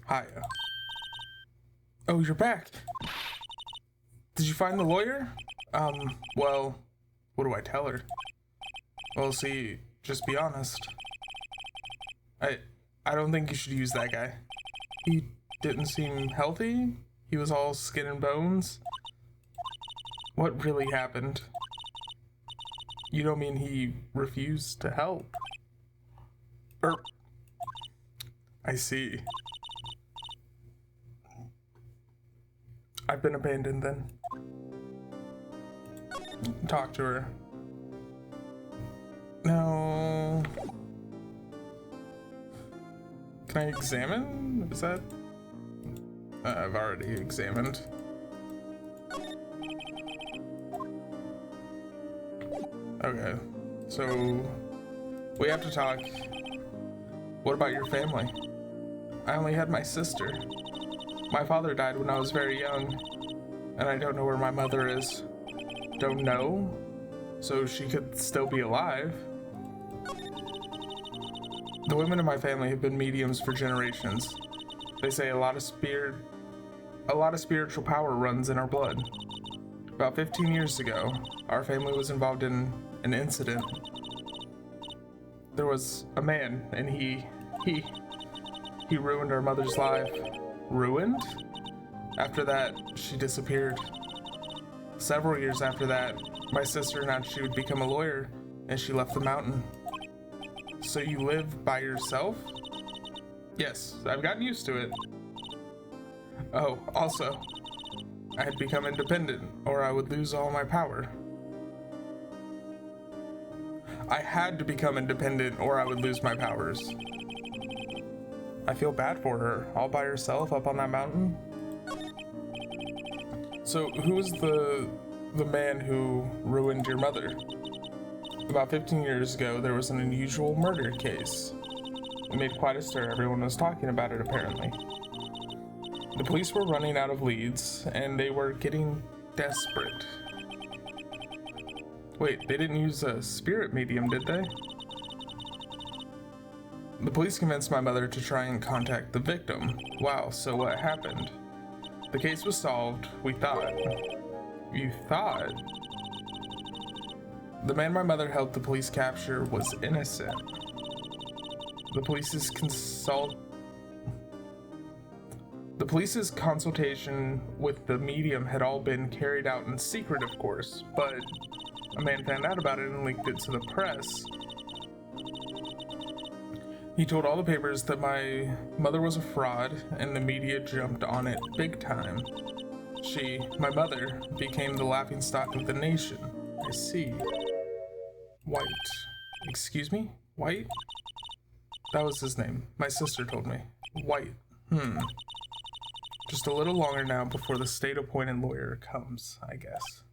Hi. Oh, you're back. Did you find the lawyer? Well, what do I tell her? Well, see, just be honest. I don't think you should use that guy. He didn't seem healthy. He was all skin and bones. What really happened? You don't mean he refused to help? I see. I've been abandoned then. Talk to her. No. Can I examine? Is that? I've already examined. Okay. So, we have to talk. What about your family? I only had my sister. My father died when I was very young, and I don't know where my mother is. Don't know? So she could still be alive. The women in my family have been mediums for generations. They say a lot of spiritual power runs in our blood. About 15 years ago, our family was involved in an incident. There was a man, and he ruined our mother's life. Ruined? After that, she disappeared. Several years after that, my sister announced she would become a lawyer, and she left the mountain. So you live by yourself? Yes, I've gotten used to it. Oh, also, I had become independent, or I would lose all my power. I had to become independent, or I would lose my powers. I feel bad for her, all by herself up on that mountain. So, who's the man who ruined your mother? About 15 years ago, there was an unusual murder case. It made quite a stir. Everyone was talking about it, apparently. The police were running out of leads, and they were getting desperate. Wait, they didn't use a spirit medium, did they? The police convinced my mother to try and contact the victim. Wow, so what happened? The case was solved, we thought. You thought? The man my mother helped the police capture was innocent. The police's consultation with the medium had all been carried out in secret, of course, but a man found out about it and leaked it to the press. He told all the papers that my mother was a fraud, and the media jumped on it big time. My mother, became the laughingstock of the nation. I see. White. Excuse me? White? That was his name. My sister told me. White. Just a little longer now before the state-appointed lawyer comes, I guess.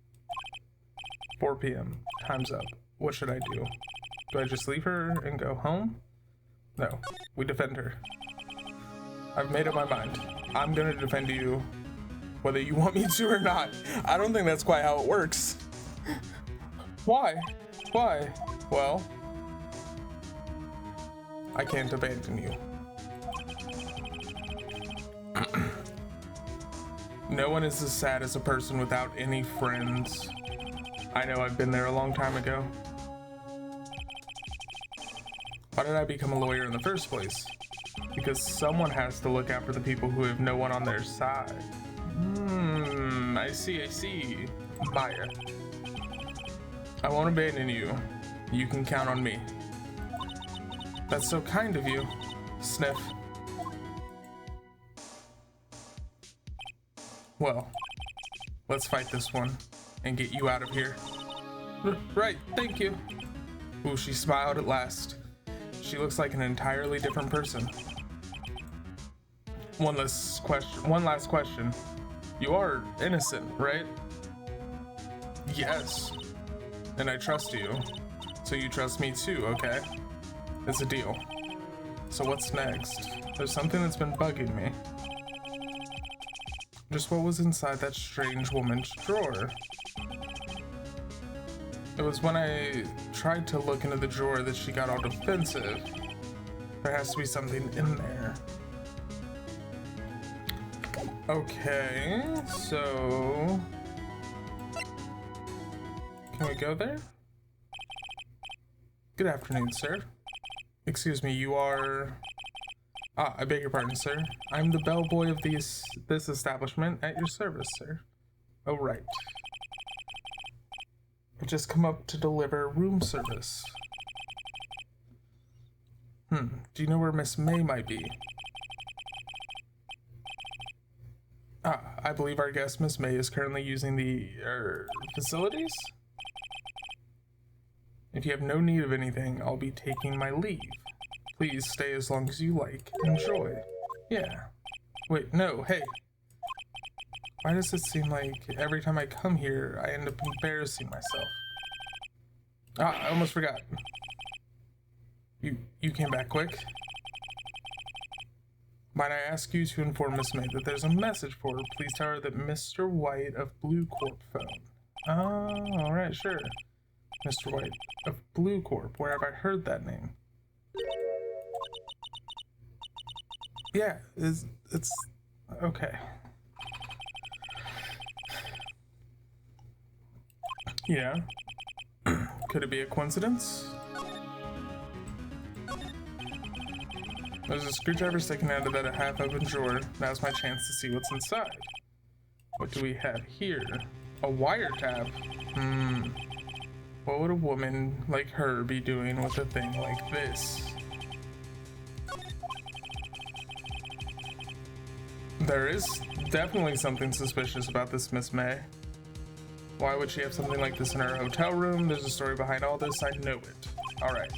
4 p.m. Time's up. What should I do? Do I just leave her and go home? No, we defend her. I've made up my mind. I'm gonna defend you, whether you want me to or not. I don't think that's quite how it works. Why? Why? Well, I can't abandon you. No one is as sad as a person without any friends. I know, I've been there a long time ago. Why did I become a lawyer in the first place? Because someone has to look out for the people who have no one on their side. I see. Maya. I won't abandon you. You can count on me. That's so kind of you. Sniff. Well, let's fight this one and get you out of here. Right, thank you. Ooh, she smiled at last. She looks like an entirely different person. One last question. You are innocent, right? Yes. And I trust you. So you trust me too, okay? It's a deal. So what's next? There's something that's been bugging me. Just what was inside that strange woman's drawer? It was when I tried to look into the drawer that she got all defensive. There has to be something in there. Okay, so... Can we go there? Good afternoon, sir. Excuse me, you are... Ah, I beg your pardon, sir. I'm the bellboy of this establishment at your service, sir. Oh, right. I've just come up to deliver room service. Do you know where Miss May might be? Ah, I believe our guest, Miss May, is currently using the, facilities? If you have no need of anything, I'll be taking my leave. Please stay as long as you like. Enjoy. Yeah. Wait, no, hey. Why does it seem like every time I come here, I end up embarrassing myself? Ah, I almost forgot. You came back quick. Might I ask you to inform Miss May that there's a message for her? Please tell her that Mr. White of Blue Corp phone. Oh, alright, sure. Mr. White of Blue Corp. Where have I heard that name? Yeah, it's okay. Yeah. Could it be a coincidence? There's a screwdriver sticking out of that half-open drawer. Now's my chance to see what's inside. What do we have here? A wiretap? What would a woman like her be doing with a thing like this? There is definitely something suspicious about this Miss May. Why would she have something like this in her hotel room? There's a story behind all this. I know it. All right.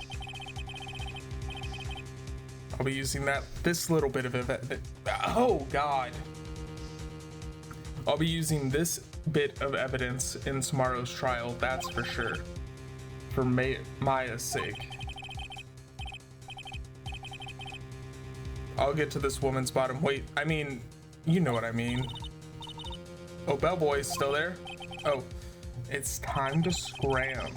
I'll be using this little bit of it. Oh God. I'll be using this bit of evidence in tomorrow's trial. That's for sure. For Maya's sake. I'll get to this woman's bottom. Wait, I mean, you know what I mean. Oh, bellboy's still there? Oh, it's time to scram.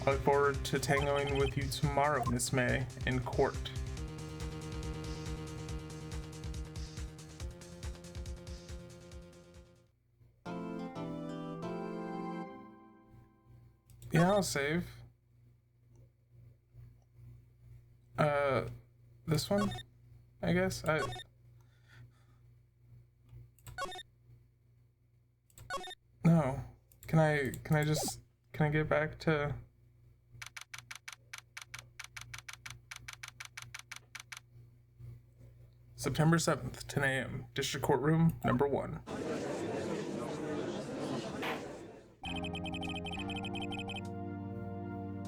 I look forward to tangoing with you tomorrow, Miss May, in court. Yeah, I'll save. This one? I guess? No. Can I get back to... September 7th, 10 a.m. District Courtroom, number 1.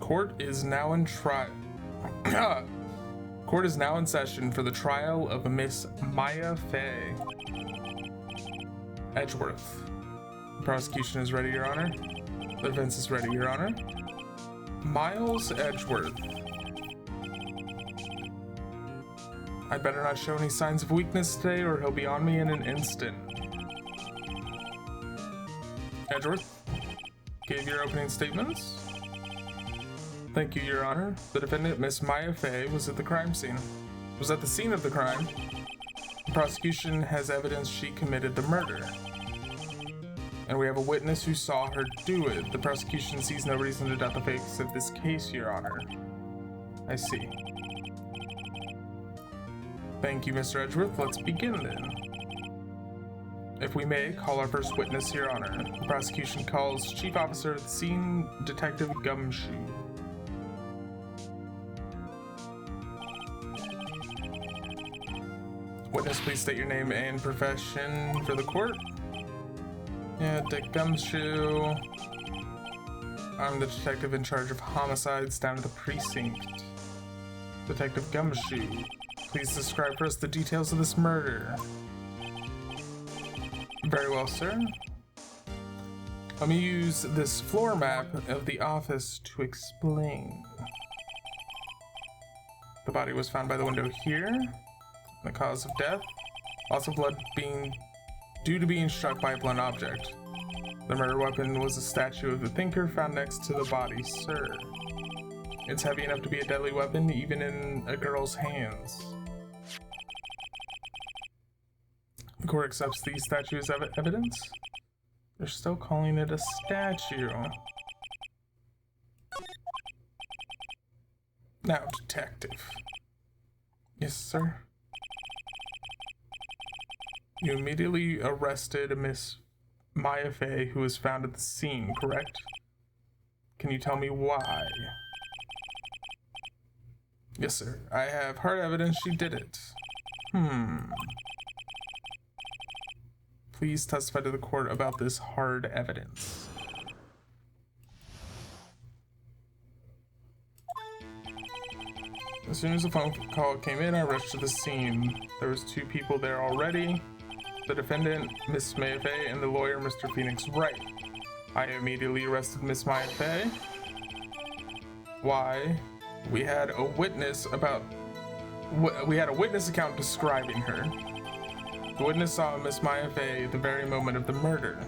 Court is now in Court is now in session for the trial of Miss Maya Fay Edgeworth. The prosecution is ready, Your Honor. The defense is ready, Your Honor. Miles Edgeworth. I'd better not show any signs of weakness today or he'll be on me in an instant. Edgeworth, give your opening statements. Thank you, Your Honor. The defendant, Miss Maya Fay, was at the crime scene. Was at the scene of the crime. The prosecution has evidence she committed the murder. And we have a witness who saw her do it. The prosecution sees no reason to doubt the facts of this case, Your Honor. I see. Thank you, Mr. Edgeworth. Let's begin then. If we may, call our first witness, Your Honor. The prosecution calls Chief Officer at the scene, Detective Gumshoe. Witness, please state your name and profession for the court. Yeah, Dick Gumshoe. I'm the detective in charge of homicides down at the precinct. Detective Gumshoe, please describe for us the details of this murder. Very well, sir. Let me use this floor map of the office to explain. The body was found by the window here. The cause of death, loss of blood due to being struck by a blunt object. The murder weapon was a statue of the thinker found next to the body, sir. It's heavy enough to be a deadly weapon, even in a girl's hands. The court accepts the statue as evidence. They're still calling it a statue. Now, detective. Yes, sir. You immediately arrested Miss Maya Fey, who was found at the scene, correct? Can you tell me why? Yes, sir. I have hard evidence she did it. Please testify to the court about this hard evidence. As soon as the phone call came in, I rushed to the scene. There was 2 people there already. The defendant, Miss Maya Fey, and the lawyer, Mr. Phoenix Wright. I immediately arrested Miss Maya Fey. Why? We had a witness account describing her. The witness saw Miss Maya Fey the very moment of the murder.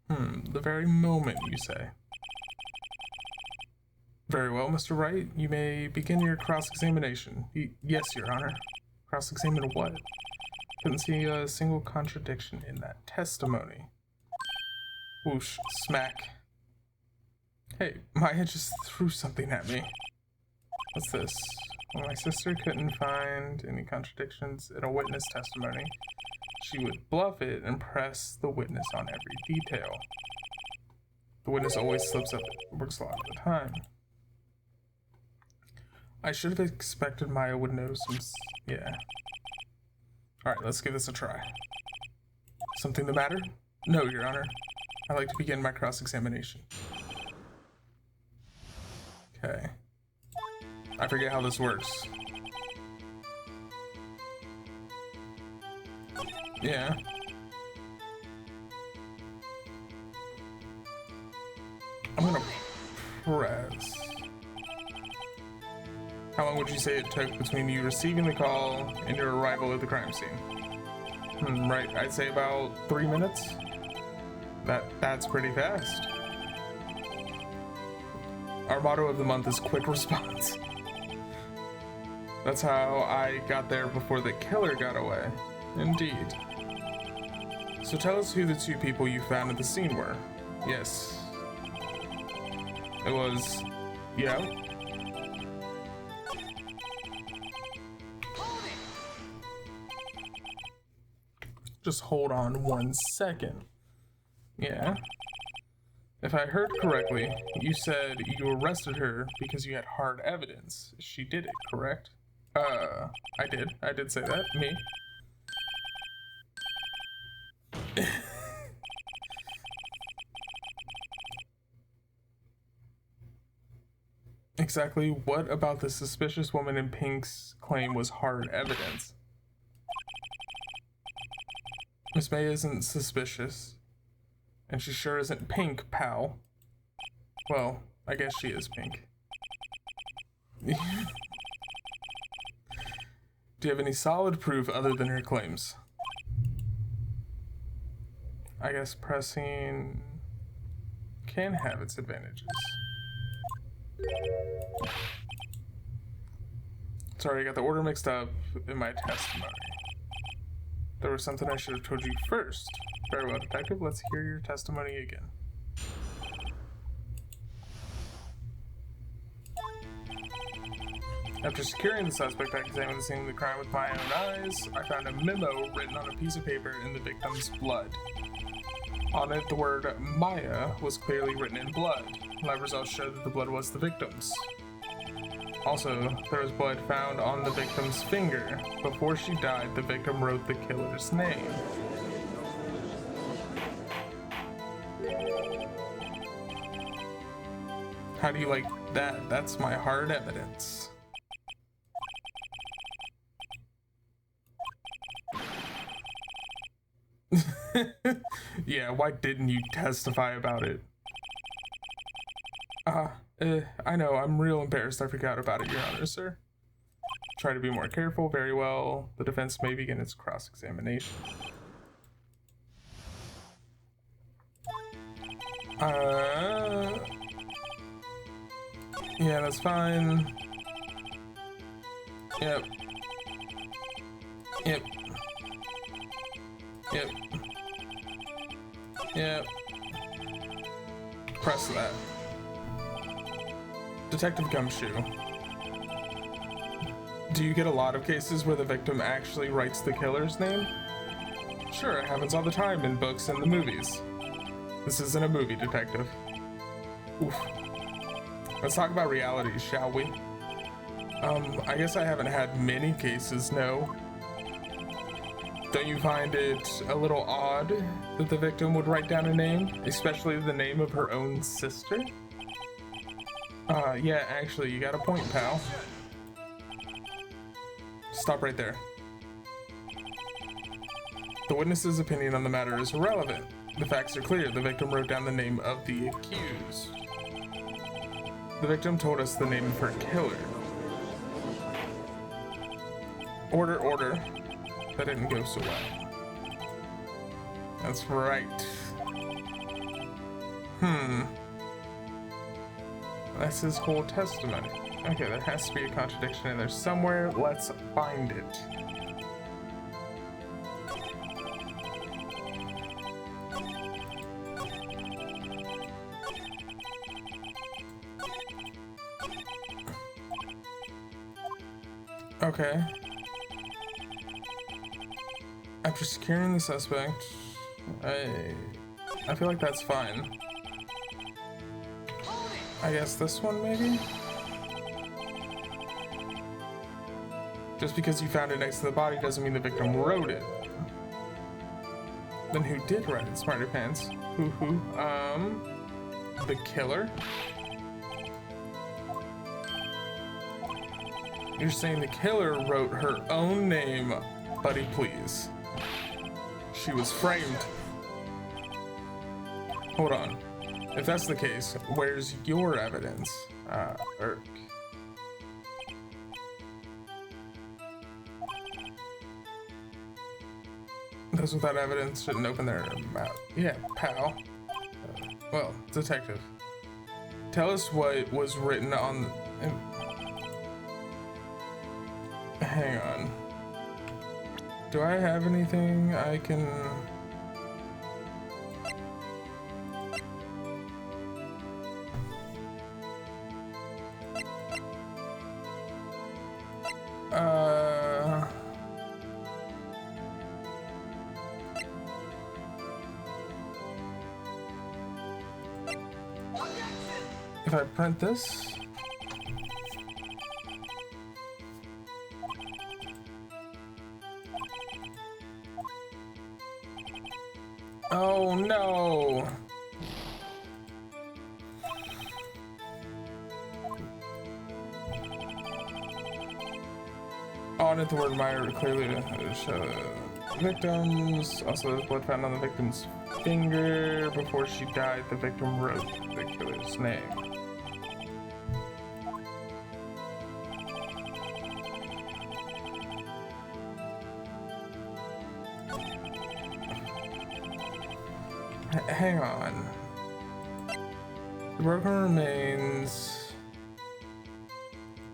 The very moment, you say? Very well, Mr. Wright. You may begin your cross-examination. Yes, Your Honor. Cross-examine what? Couldn't see a single contradiction in that testimony. Whoosh, smack. Hey, Maya just threw something at me. What's this? When my sister couldn't find any contradictions in a witness testimony, she would bluff it and press the witness on every detail. The witness always slips up and works a lot of the time. I should have expected Maya would know some... yeah. Alright, let's give this a try. Something the matter? No, Your Honor. I'd like to begin my cross-examination. Okay. I forget how this works. Yeah. I'm gonna press. How long would you say it took between you receiving the call and your arrival at the crime scene? Right, I'd say about 3 minutes. That's pretty fast. Our motto of the month is quick response. That's how I got there before the killer got away. Indeed. So tell us who the 2 people you found at the scene were. Yes. It was... yeah? Just hold on 1 second. Yeah. If I heard correctly, you said you arrested her because you had hard evidence. She did it, correct? I did. I did say that. Me. Exactly what about the suspicious woman in pink's claim was hard evidence? Miss May isn't suspicious. And she sure isn't pink, pal. Well, I guess she is pink. Do you have any solid proof other than her claims? I guess pressing can have its advantages. Sorry, I got the order mixed up in my testimony. There was something I should have told you first. Very well, detective. Let's hear your testimony again. After securing the suspect, I examined the scene of the crime with my own eyes. I found a memo written on a piece of paper in the victim's blood. On it, the word Maya was clearly written in blood. Lab results showed that the blood was the victim's. Also, there was blood found on the victim's finger. Before she died, the victim wrote the killer's name. How do you like that? That's my hard evidence. Yeah, why didn't you testify about it? I know, I'm real embarrassed I forgot about it, Your Honor, sir. Try to be more careful, very well. The defense may begin its cross-examination. Yeah, that's fine. Yep. Yep. Yep. Yep. Press that. Detective Gumshoe. Do you get a lot of cases where the victim actually writes the killer's name? Sure, it happens all the time in books and the movies. This isn't a movie, detective. Oof. Let's talk about reality, shall we? I guess I haven't had many cases, no. Don't you find it a little odd that the victim would write down a name, especially the name of her own sister? Yeah, actually, you got a point, pal. Stop right there. The witness's opinion on the matter is irrelevant. The facts are clear. The victim wrote down the name of the accused. The victim told us the name of her killer. Order, order. That didn't go so well. That's right. That's his whole testimony. Okay, there has to be a contradiction in there somewhere. Let's find it. Okay. After securing the suspect, I feel like that's fine. I guess this one maybe? Just because you found it next to the body doesn't mean the victim wrote it. Then who did write it, Smarty Pants? The killer? You're saying the killer wrote her own name, buddy, please. She was framed. Hold on. If that's the case, where's your evidence, Irk? Those without evidence shouldn't open their mouth. Yeah, pal. Well, detective. Tell us what was written on... Hang on. Do I have anything I can... If I print this... Oh no! On it, the word Meyer clearly to show victims. Also, there's blood found on the victim's finger. Before she died, the victim wrote the killer's name. Hang on. The broken remains.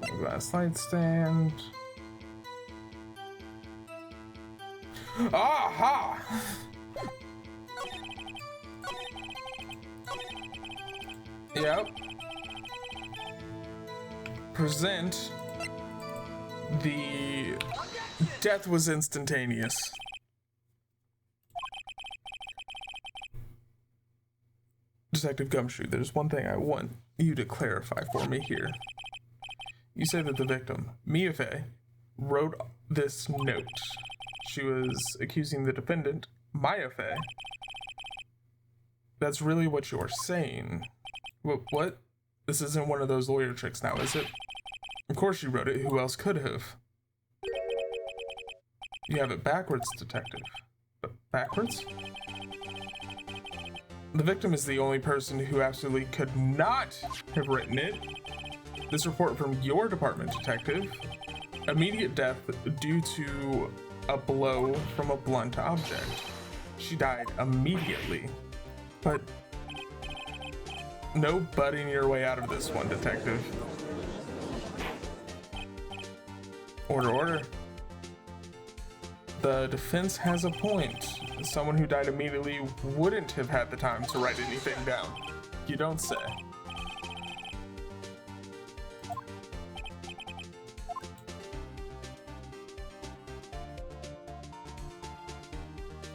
Glass light stand. Aha! Yep. Present. The death was instantaneous. Detective Gumshoe, there's one thing I want you to clarify for me here. You say that the victim, Mia Fey, wrote this note. She was accusing the defendant, Maya Fey. That's really what you're saying. What? This isn't one of those lawyer tricks now, is it? Of course you wrote it. Who else could have? You have it backwards, detective. But backwards? The victim is the only person who absolutely could not have written it. This report from your department, detective. Immediate death due to a blow from a blunt object. She died immediately. But no butting your way out of this one, detective. Order, order. The defense has a point. Someone who died immediately wouldn't have had the time to write anything down. You don't say.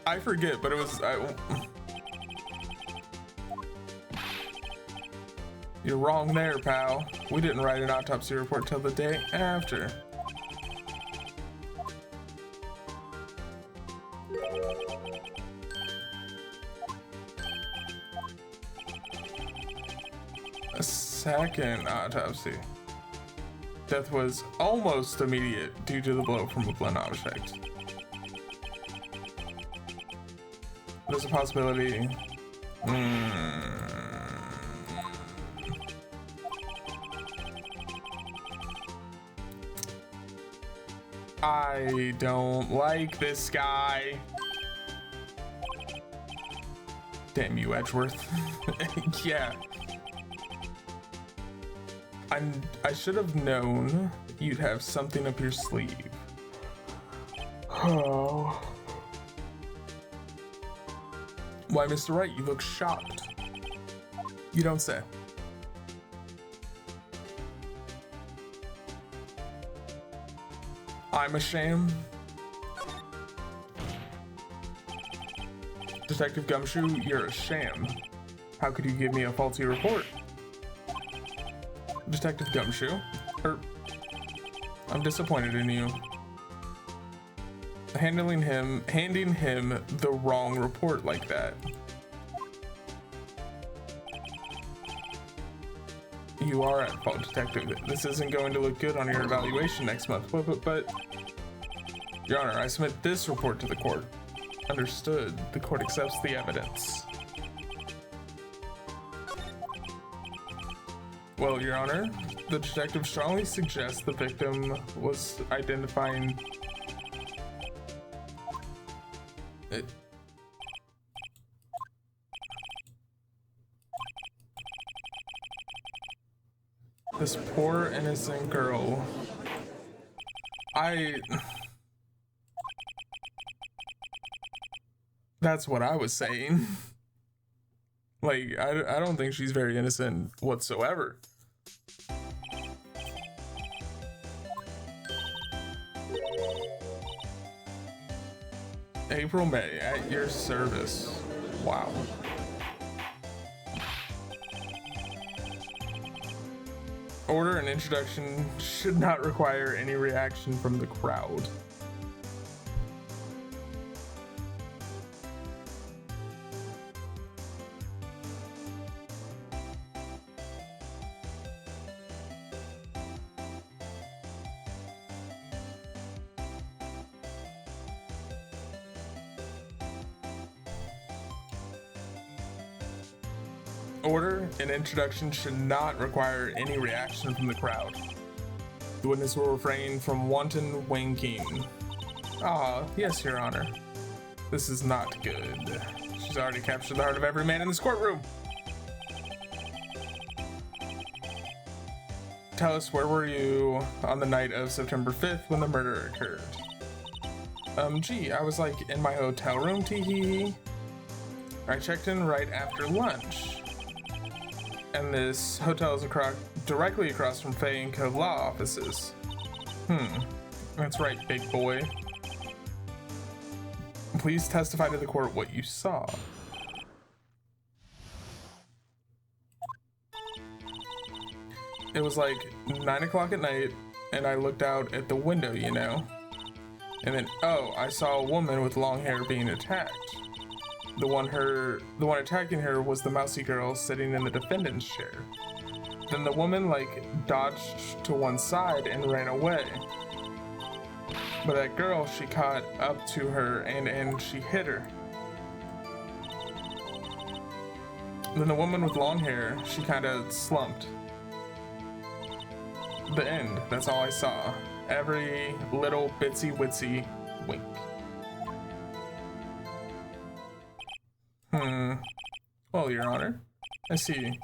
I forget, but it was... You're wrong there, pal. We didn't write an autopsy report till the day after. A second autopsy. Death was almost immediate due to the blow from a blunt object. There's a possibility. I don't like this guy. Damn you, Edgeworth. Yeah. I should have known you'd have something up your sleeve. Oh. Why, Mr. Wright, you look shocked. You don't say. I'm a sham. Detective Gumshoe, you're a sham. How could you give me a faulty report? Detective Gumshoe, I'm disappointed in you. Handing him the wrong report like that. You are at fault, detective. This isn't going to look good on your evaluation next month. But Your Honor, I submit this report to the court. Understood. The court accepts the evidence. Well, Your Honor, the detective strongly suggests the victim was identifying it. This poor innocent girl. That's what I was saying. Like, I don't think she's very innocent whatsoever. April May, at your service. Wow. Order and introduction should not require any reaction from the crowd. Order and introduction should not require any reaction from the crowd. The witness will refrain from wanton winking. Ah, yes, Your Honor. This is not good. She's already captured the heart of every man in this courtroom. Tell us, where were you on the night of September 5th when the murder occurred? Gee, I was like in my hotel room, tee-hee-hee. I checked in right after lunch. And this hotel is directly across from Faye and Co. law offices. That's right, big boy. Please testify to the court what you saw. It was like 9 o'clock at night, and I looked out at the window, you know. And then, oh, I saw a woman with long hair being attacked. The one attacking her was the mousy girl sitting in the defendant's chair. Then the woman dodged to one side and ran away. But that girl, she caught up to her and she hit her. Then the woman with long hair, she kind of slumped. The end, that's all I saw. Every little bitsy witsy wink. Well, Your Honor, I see.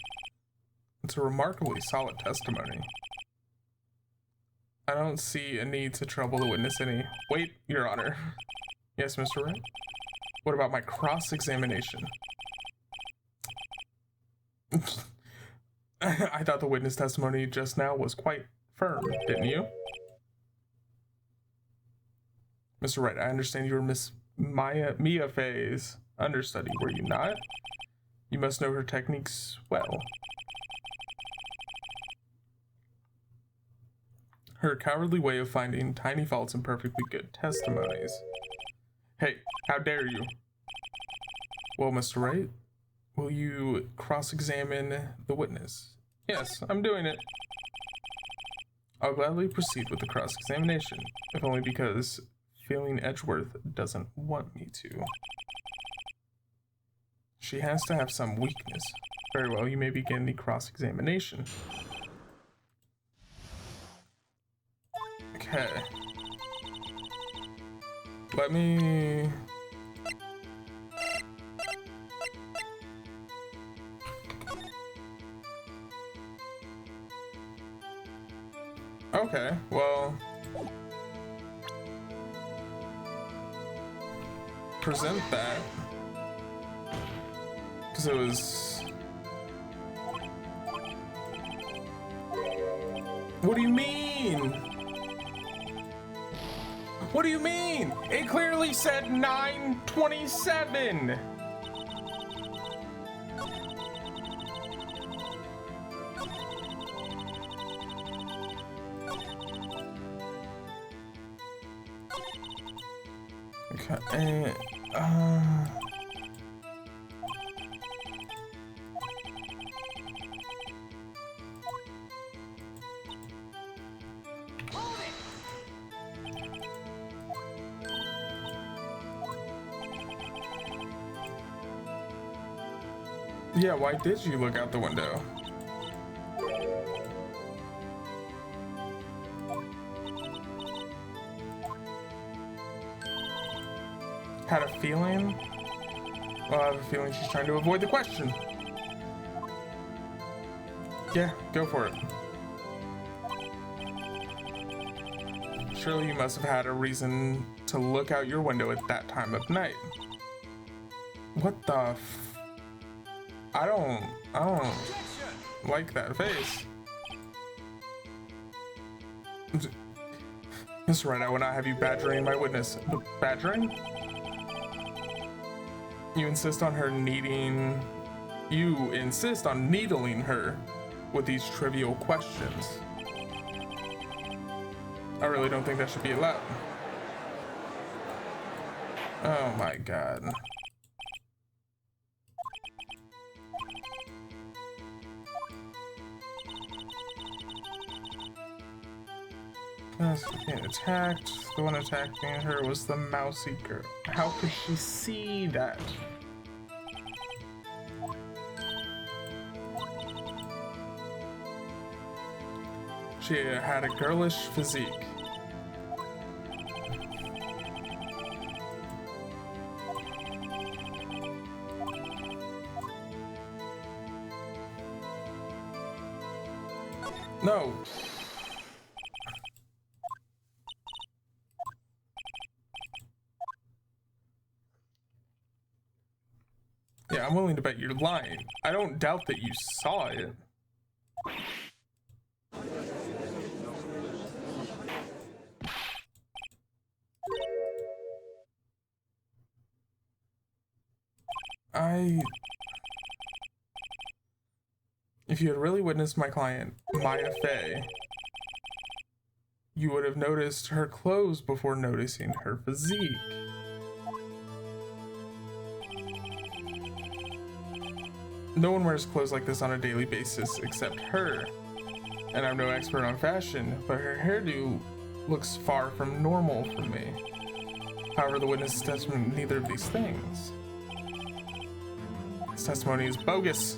It's a remarkably solid testimony. I don't see a need to trouble the witness any. Wait, Your Honor. Yes, Mr. Wright? What about my cross-examination? I thought the witness testimony just now was quite firm, didn't you? Mr. Wright, I understand you were Miss Mia Fey's understudy, were you not? You must know her techniques well. Her cowardly way of finding tiny faults in perfectly good testimonies. Hey, how dare you? Well, Mr. Wright, will you cross-examine the witness? Yes, I'm doing it. I'll gladly proceed with the cross-examination, if only because feeling Edgeworth doesn't want me to. She has to have some weakness. Very well, you may begin the cross-examination. Okay. Let me... Okay, well... present that. Because it was... What do you mean? What do you mean? It clearly said 9:27. Okay. Yeah, why did you look out the window? Had a feeling? Well, I have a feeling she's trying to avoid the question. Yeah, go for it. Surely you must have had a reason to look out your window at that time of night. What the I don't like that face. Mr. Wright, I will not have you badgering my witness. Badgering? You insist on needling her with these trivial questions. I really don't think that should be allowed. Oh my god. Being attacked. The one attacking her was the mousy girl. How could she see that? She had a girlish physique. No. Yeah, I'm willing to bet you're lying. I don't doubt that you saw it. If you had really witnessed my client, Maya Fey, you would have noticed her clothes before noticing her physique. No one wears clothes like this on a daily basis except her. And I'm no expert on fashion, but her hairdo looks far from normal for me. However, the witness testimony neither of these things. testimony is bogus.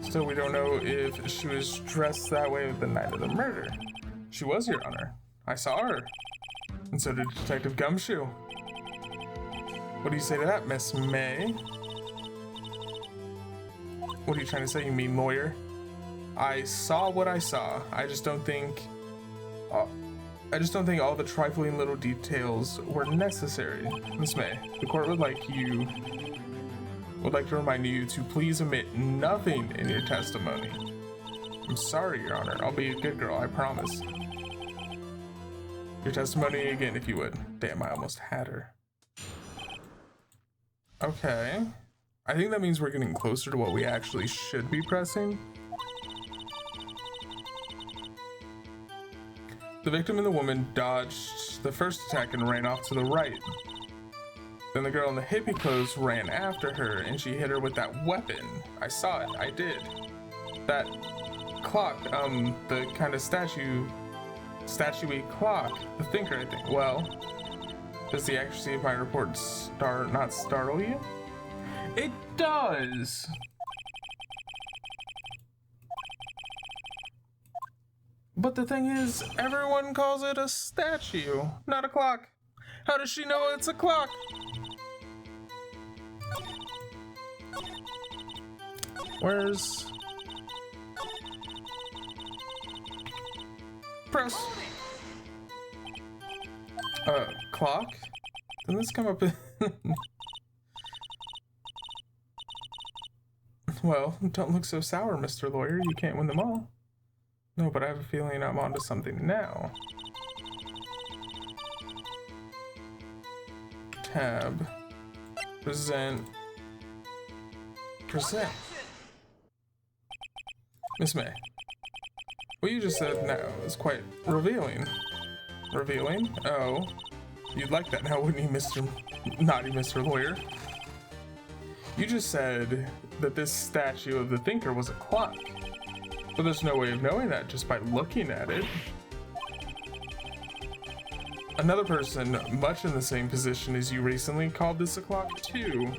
Still, we don't know if she was dressed that way the night of the murder. She was, Your Honor. I saw her. And so did Detective Gumshoe. What do you say to that, Miss May? What are you trying to say, you mean lawyer? I saw what I saw. I just don't think all the trifling little details were necessary. Miss May, the court would like to remind you to please omit nothing in your testimony. I'm sorry, Your Honor. I'll be a good girl, I promise. Your testimony again, if you would. Damn, I almost had her. Okay. I think that means we're getting closer to what we actually should be pressing. The victim and the woman dodged the first attack and ran off to the right. Then the girl in the hippie clothes ran after her and she hit her with that weapon. I saw it, I did. That clock, the kind of statuey clock, the thinker, I think. Well, does the accuracy of my report not startle you? It does! But the thing is, everyone calls it a statue, not a clock. How does she know it's a clock? Where's... Press. Clock? Didn't this come up in... Well, don't look so sour, Mr. Lawyer. You can't win them all. No, but I have a feeling I'm onto something now. Tab. Present. Miss May. What you just said now is quite revealing. Revealing? Oh. You'd like that now, wouldn't you, Mr. Naughty Mr. Lawyer? You just said that this statue of the thinker was a clock. But there's no way of knowing that just by looking at it. Another person, much in the same position as you recently, called this a clock too.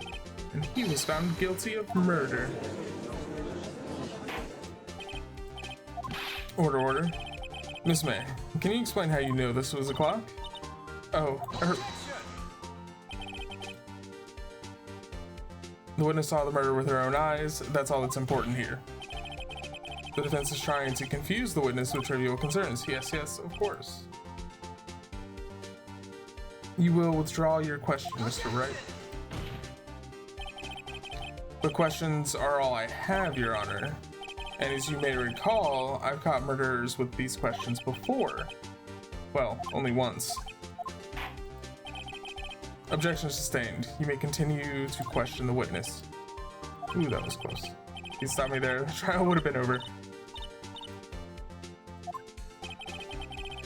And he was found guilty of murder. Order. Miss May, can you explain how you know this was a clock? Oh, the witness saw the murder with her own eyes. That's all that's important here. The defense is trying to confuse the witness with trivial concerns. Yes, of course. You will withdraw your question, Mr. Wright. The questions are all I have, Your Honor. And as you may recall, I've caught murderers with these questions before. Well, only once. Objection sustained. You may continue to question the witness. Ooh, that was close. If you stopped me there, the trial would have been over.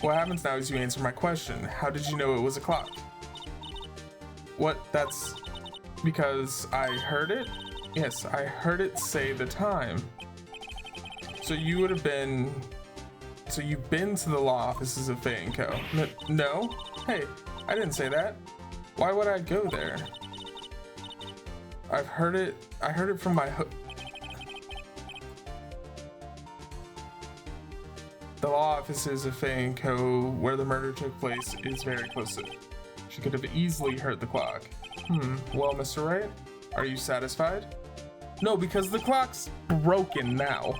What happens now is you answer my question. How did you know it was a clock? What? That's because I heard it? Yes, I heard it say the time. So you would have been... So you've been to the law offices of Fay & Co. No? Hey, I didn't say that. Why would I go there? I heard it from my The law offices of Fay & Co. where the murder took place is very close to it. She could have easily heard the clock. Well, Mr. Wright, are you satisfied? No, because the clock's broken now.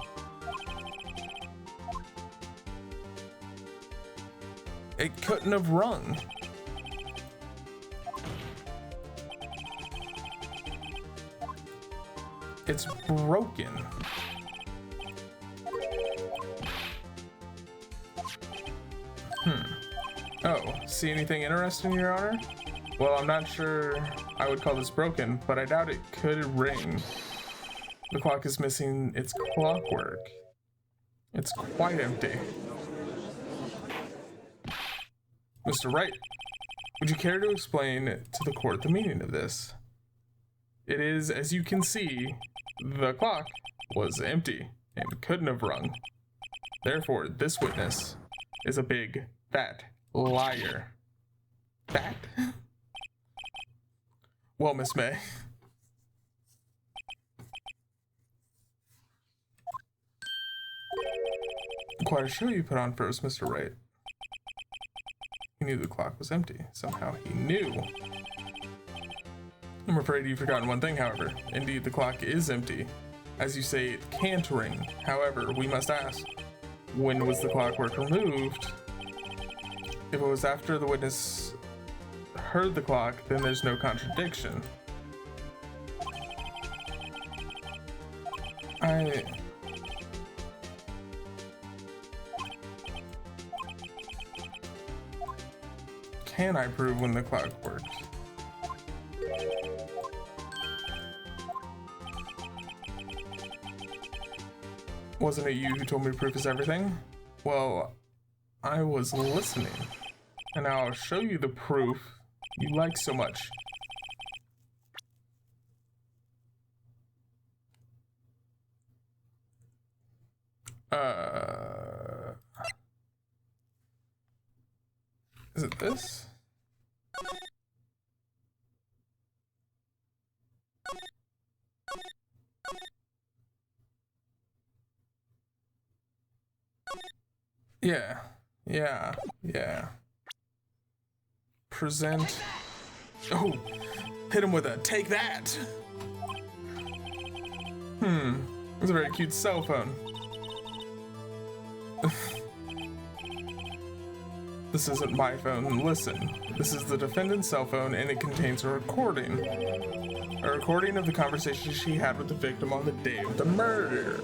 It couldn't have rung. It's broken. Oh, see anything interesting, Your Honor? Well, I'm not sure I would call this broken, but I doubt it could ring. The clock is missing its clockwork. It's quite empty. Mr. Wright, would you care to explain to the court the meaning of this? It is, as you can see, the clock was empty and couldn't have rung. Therefore, this witness is a big, fat liar. Fat? Well, Miss May, Quite a show you put on for us, Mr. Wright. He knew the clock was empty. Somehow he knew. I'm afraid you've forgotten one thing, however. Indeed, the clock is empty. As you say, it can't ring. However, we must ask, when was the clockwork removed? If it was after the witness heard the clock, then there's no contradiction. Can I prove when the clock works? Wasn't it you who told me proof is everything? Well, I was listening, and now I'll show you the proof you like so much. Is it this? Yeah. Present. Oh, hit him with a take that. It's a very cute cell phone. This isn't my phone. Listen, this is the defendant's cell phone and it contains a recording. A recording of the conversation she had with the victim on the day of the murder.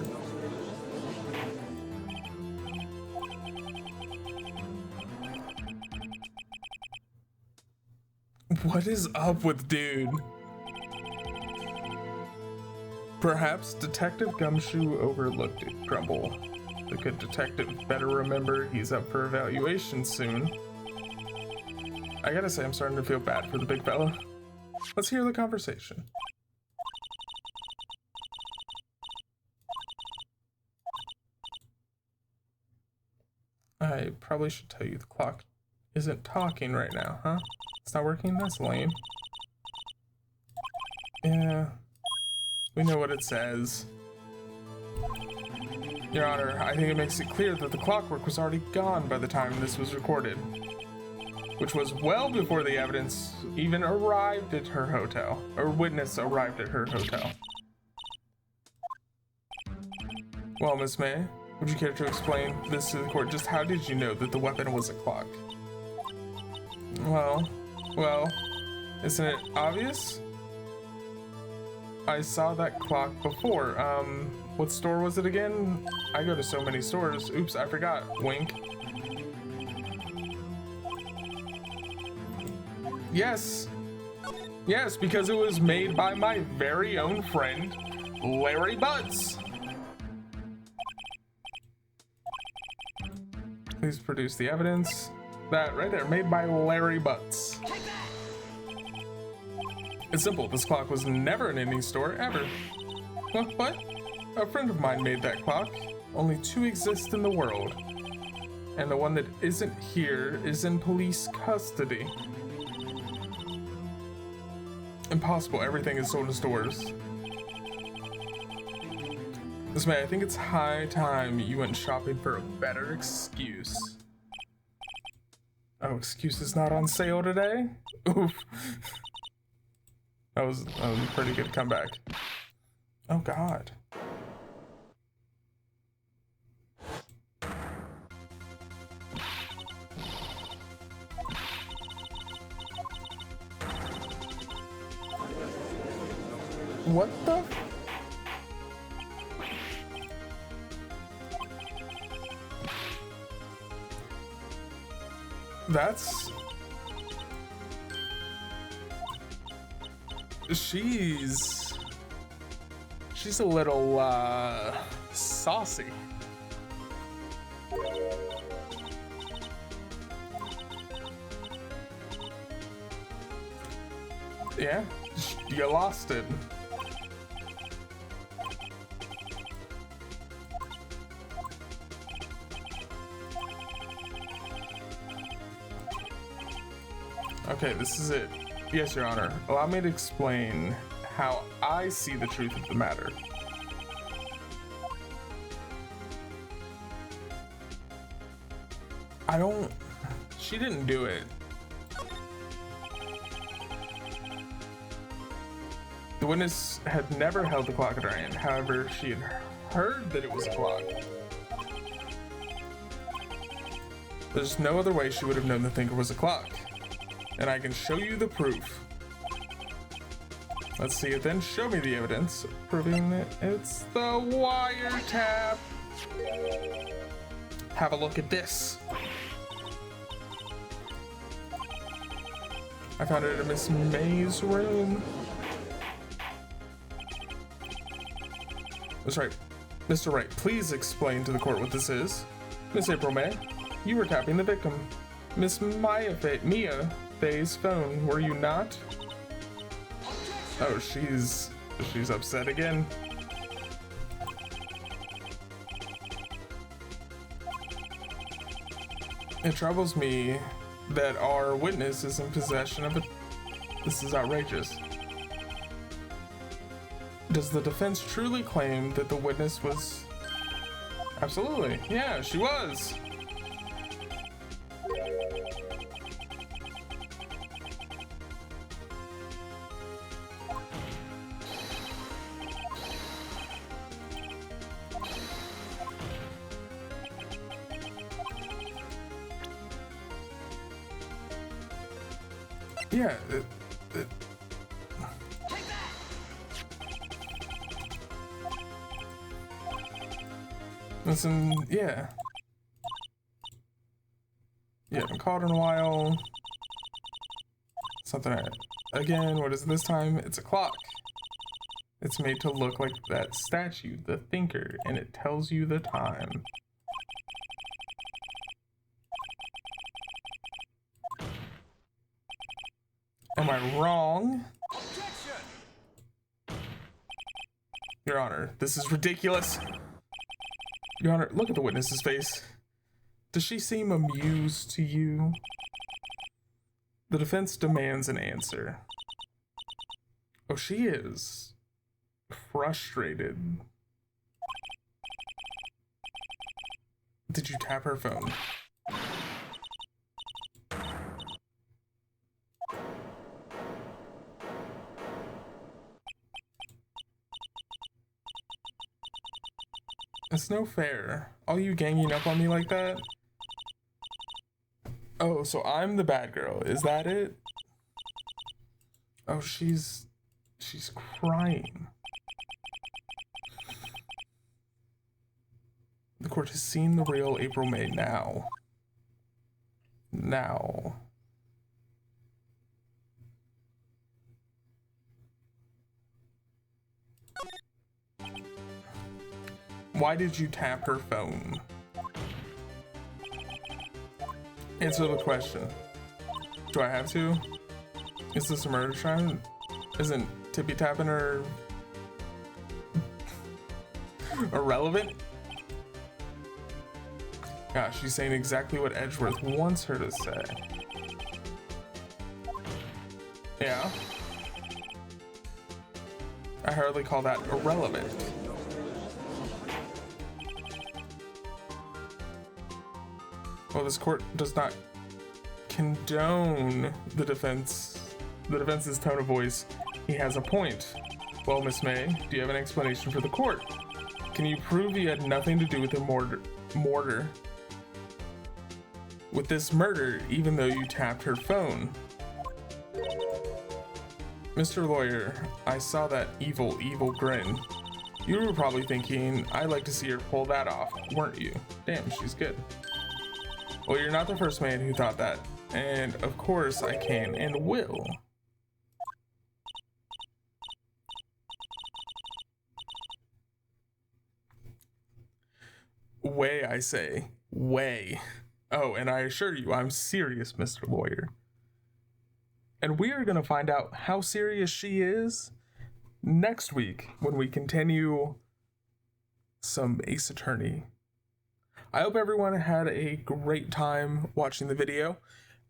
What is up with dude? Perhaps Detective Gumshoe overlooked it, Grumble. The good detective better remember he's up for evaluation soon. I gotta say, I'm starting to feel bad for the big fella. Let's hear the conversation. I probably should tell you the clock isn't talking right now, huh? It's not working? That's lame. Yeah, we know what it says. Your Honor, I think it makes it clear that the clockwork was already gone by the time this was recorded, which was well before the evidence even arrived at her hotel, or witness arrived at her hotel. Well, Miss May, would you care to explain this to the court? Just how did you know that the weapon was a clock? Well, isn't it obvious? I saw that clock before. What store was it again? I go to so many stores. Oops, I forgot. Wink. Yes, because it was made by my very own friend, Larry Butts. Please produce the evidence. That right there, made by Larry Butts. It's simple, this clock was never in any store, ever. What? A friend of mine made that clock. Only two exist in the world. And the one that isn't here is in police custody. Impossible, everything is sold in stores. Miss May, I think it's high time you went shopping for a better excuse. Oh, excuse is not on sale today? Oof. That was a pretty good comeback. Oh God. What the? That's... She's a little, saucy. Yeah, you lost it. Okay, this is it. Yes, Your Honor. Allow me to explain how I see the truth of the matter. She didn't do it. The witness had never held the clock in her hand. However, she had heard that it was a clock. There's no other way she would have known the thinker was a clock. And I can show you the proof. Let's see it then. Show me the evidence proving that it's the wiretap. Have a look at this. I found it in Miss May's room. That's right. Mr. Wright, please explain to the court what this is. Miss April May, you were tapping the victim. Miss Mia Faye's phone, were you not? Oh, she's upset again. It troubles me that our witness is in possession of it. This is outrageous. Does the defense truly claim that the witness was... Absolutely, yeah, she was. Yeah, listen, yeah. You haven't called in a while. Something again, what is it this time? It's a clock. It's made to look like that statue, the thinker, and it tells you the time. Am I wrong? Objection! Your Honor, this is ridiculous. Your Honor, look at the witness's face. Does she seem amused to you? The defense demands an answer. Oh, she is frustrated. Did you tap her phone? It's no fair. All you ganging up on me like that? Oh, so I'm the bad girl. Is that it? Oh, she's crying. The court has seen the real April May now. Now. Why did you tap her phone? Answer the question. Do I have to? Is this a murder trial? Isn't tippy tapping her irrelevant? Gosh, she's saying exactly what Edgeworth wants her to say. Yeah. I hardly call that irrelevant. Well, this court does not condone the defense's tone of voice. He has a point. Well, Miss May, do you have an explanation for the court? Can you prove you had nothing to do with the mortar? With this murder, even though you tapped her phone? Mr. Lawyer, I saw that evil grin. You were probably thinking, I'd like to see her pull that off, weren't you? Damn, she's good. Well, you're not the first man who thought that, and of course I can and will. Way, I say. Way. Oh, and I assure you, I'm serious, Mr. Lawyer. And we are going to find out how serious she is next week when we continue some Ace Attorney. I hope everyone had a great time watching the video.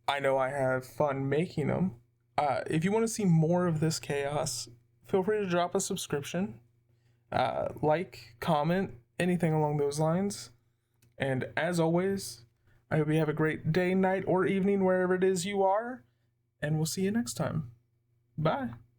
I know I have fun making them. If you want to see more of this chaos, feel free to drop a subscription, like, comment, anything along those lines. And as always, I hope you have a great day, night, or evening, wherever it is you are, and we'll see you next time. Bye.